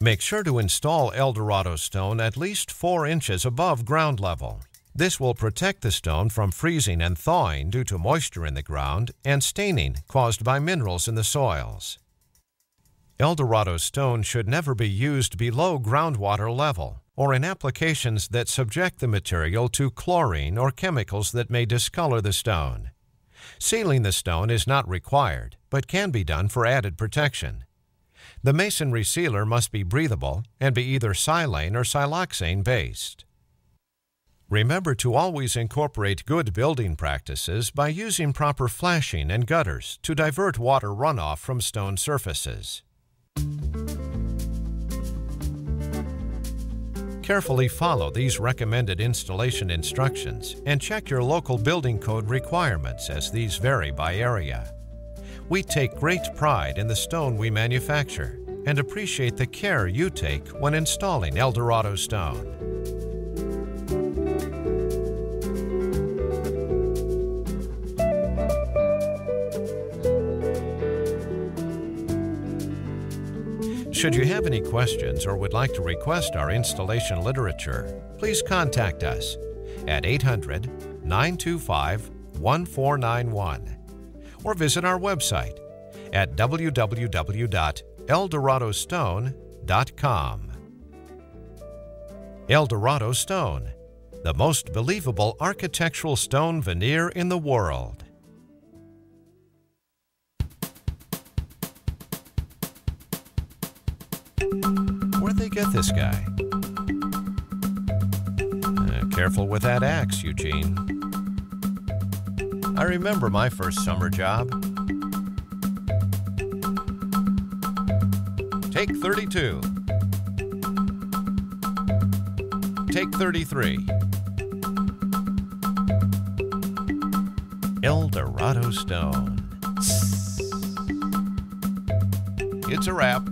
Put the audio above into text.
Make sure to install Eldorado stone at least 4 inches above ground level. This will protect the stone from freezing and thawing due to moisture in the ground and staining caused by minerals in the soils. Eldorado stone should never be used below groundwater level or in applications that subject the material to chlorine or chemicals that may discolor the stone. Sealing the stone is not required, but can be done for added protection. The masonry sealer must be breathable and be either silane or siloxane based. Remember to always incorporate good building practices by using proper flashing and gutters to divert water runoff from stone surfaces. Carefully follow these recommended installation instructions and check your local building code requirements as these vary by area. We take great pride in the stone we manufacture and appreciate the care you take when installing Eldorado stone. Should you have any questions or would like to request our installation literature, please contact us at 800-925-1491 or visit our website at www.eldoradostone.com. Eldorado Stone, the most believable architectural stone veneer in the world. Where'd they get this guy? Careful with that axe, Eugene. I remember my first summer job. Take 32. Take 33. Eldorado stone. It's a wrap.